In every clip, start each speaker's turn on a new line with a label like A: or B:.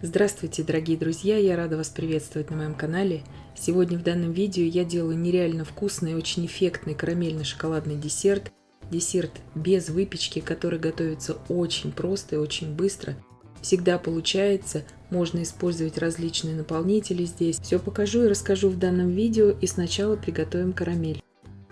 A: Здравствуйте, дорогие друзья! Я рада вас приветствовать на моем канале. Сегодня в данном видео я делаю нереально вкусный и очень эффектный карамельно-шоколадный десерт. Десерт без выпечки, который готовится очень просто и очень быстро. Всегда получается, можно использовать различные наполнители здесь. Все покажу и расскажу в данном видео, и сначала приготовим карамель.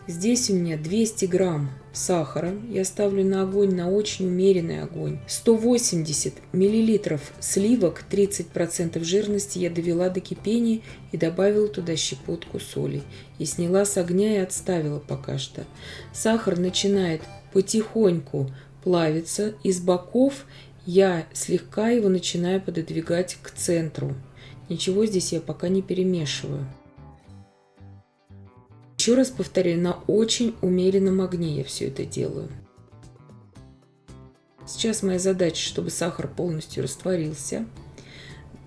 A: Здесь у меня 200 грамм сахара, я ставлю на огонь, на очень умеренный огонь. 180 миллилитров сливок, 30% жирности я довела до кипения и добавила туда щепотку соли. И сняла с огня и отставила пока что. Сахар начинает потихоньку плавиться, из боков я слегка его начинаю пододвигать к центру. Ничего здесь я пока не перемешиваю. Еще раз повторяю, на очень умеренном огне я все это делаю. Сейчас моя задача, чтобы сахар полностью растворился.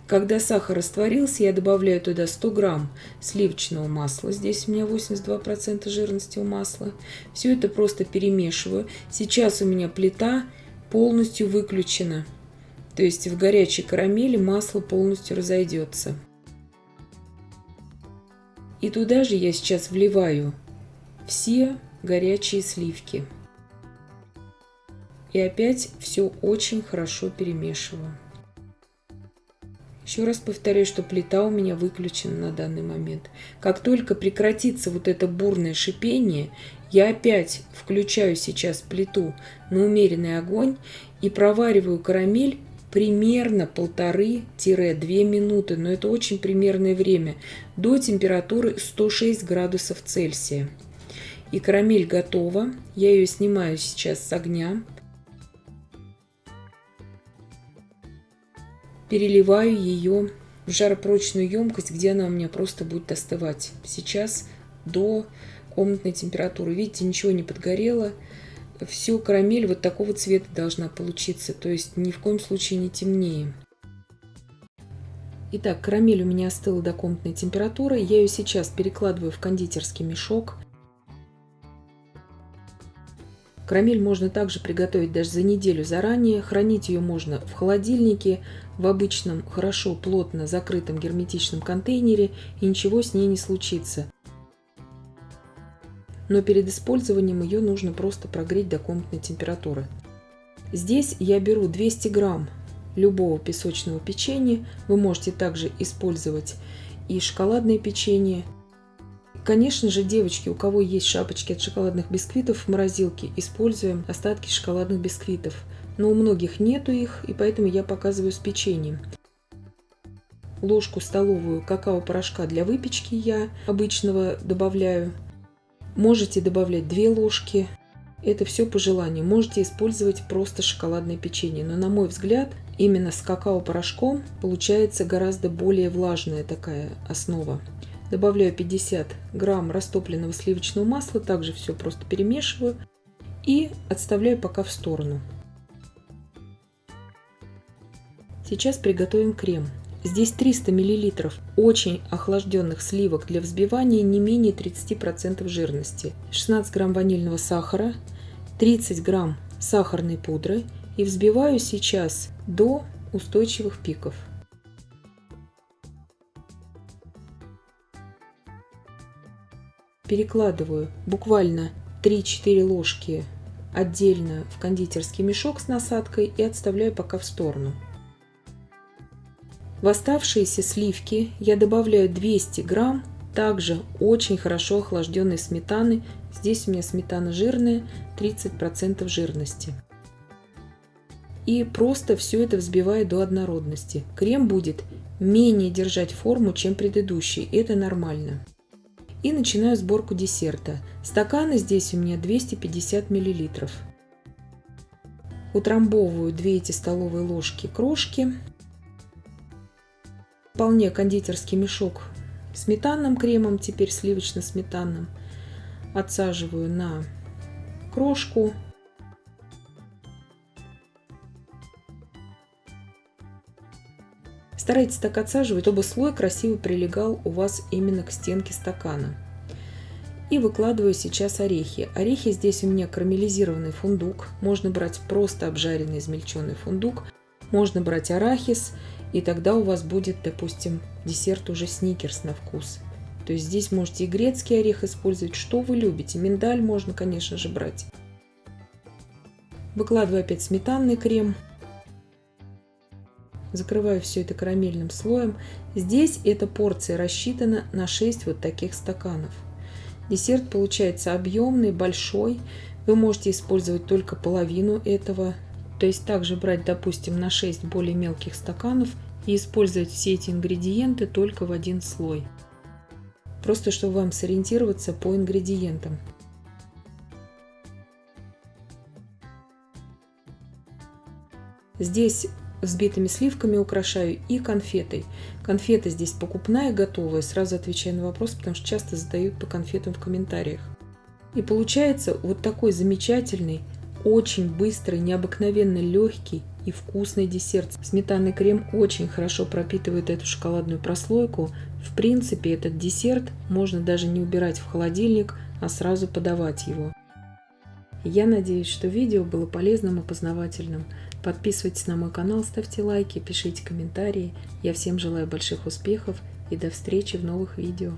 A: Когда сахар растворился, я добавляю туда 100 грамм сливочного масла. Здесь у меня 82% жирности у масла. Все это просто перемешиваю. Сейчас у меня плита полностью выключена. То есть в горячей карамели масло полностью разойдется. И туда же я сейчас вливаю все горячие сливки. И опять все очень хорошо перемешиваю. Еще раз повторяю, что плита у меня выключена на данный момент. Как только прекратится вот это бурное шипение, я опять включаю сейчас плиту на умеренный огонь и провариваю карамель примерно 1,5-2 минуты, но это очень примерное время, до температуры 106 градусов Цельсия. И карамель готова, я ее снимаю сейчас с огня, переливаю ее в жаропрочную емкость, где она у меня просто будет остывать. Сейчас до комнатной температуры. Видите, ничего не подгорело. Все, карамель вот такого цвета должна получиться, то есть ни в коем случае не темнее. Итак, карамель у меня остыла до комнатной температуры. Я ее сейчас перекладываю в кондитерский мешок. Карамель можно также приготовить даже за неделю заранее. Хранить ее можно в холодильнике, в обычном, хорошо, плотно закрытом герметичном контейнере, и ничего с ней не случится. Но перед использованием ее нужно просто прогреть до комнатной температуры. Здесь я беру 200 грамм любого песочного печенья. Вы можете также использовать и шоколадное печенье. Конечно же, девочки, у кого есть шапочки от шоколадных бисквитов в морозилке, используем остатки шоколадных бисквитов. Но у многих нету их, и поэтому я показываю с печеньем. Ложку столовую какао-порошка для выпечки я обычного добавляю. Можете добавлять 2 ложки. Это все по желанию. Можете использовать просто шоколадное печенье. Но на мой взгляд, именно с какао-порошком получается гораздо более влажная такая основа. Добавляю 50 грамм растопленного сливочного масла. Также все просто перемешиваю. И отставляю пока в сторону. Сейчас приготовим крем. Здесь 300 мл очень охлажденных сливок для взбивания не менее 30% жирности, 16 грамм ванильного сахара, 30 грамм сахарной пудры и взбиваю сейчас до устойчивых пиков. Перекладываю буквально 3-4 ложки отдельно в кондитерский мешок с насадкой и отставляю пока в сторону. В оставшиеся сливки я добавляю 200 грамм также очень хорошо охлажденной сметаны. Здесь у меня сметана жирная, 30% жирности. И просто все это взбиваю до однородности. Крем будет менее держать форму, чем предыдущий. Это нормально. И начинаю сборку десерта. Стаканы здесь у меня 250 мл. Утрамбовываю 2 столовые ложки крошки. Вполне кондитерский мешок сметанным кремом, теперь сливочно-сметанным. Отсаживаю на крошку. Старайтесь так отсаживать, чтобы слой красиво прилегал у вас именно к стенке стакана. И выкладываю сейчас орехи. Орехи здесь у меня карамелизированный фундук. Можно брать просто обжаренный измельченный фундук. Можно брать арахис и тогда у вас будет, допустим, десерт уже сникерс на вкус. То есть здесь можете и грецкий орех использовать, что вы любите. Миндаль можно, конечно же, брать. Выкладываю опять сметанный крем. Закрываю все это карамельным слоем. Здесь эта порция рассчитана на 6 вот таких стаканов. Десерт получается объемный, большой. Вы можете использовать только половину этого. То есть также брать, допустим, на 6 более мелких стаканов и использовать все эти ингредиенты только в один слой. Просто чтобы вам сориентироваться по ингредиентам. Здесь взбитыми сливками украшаю и конфетой. Конфета здесь покупная, готовая. Сразу отвечаю на вопрос, потому что часто задают по конфетам в комментариях. И получается вот такой замечательный, очень быстрый, необыкновенно легкий и вкусный десерт. Сметанный крем очень хорошо пропитывает эту шоколадную прослойку. В принципе, этот десерт можно даже не убирать в холодильник, а сразу подавать его. Я надеюсь, что видео было полезным и познавательным. Подписывайтесь на мой канал, ставьте лайки, пишите комментарии. Я всем желаю больших успехов и до встречи в новых видео.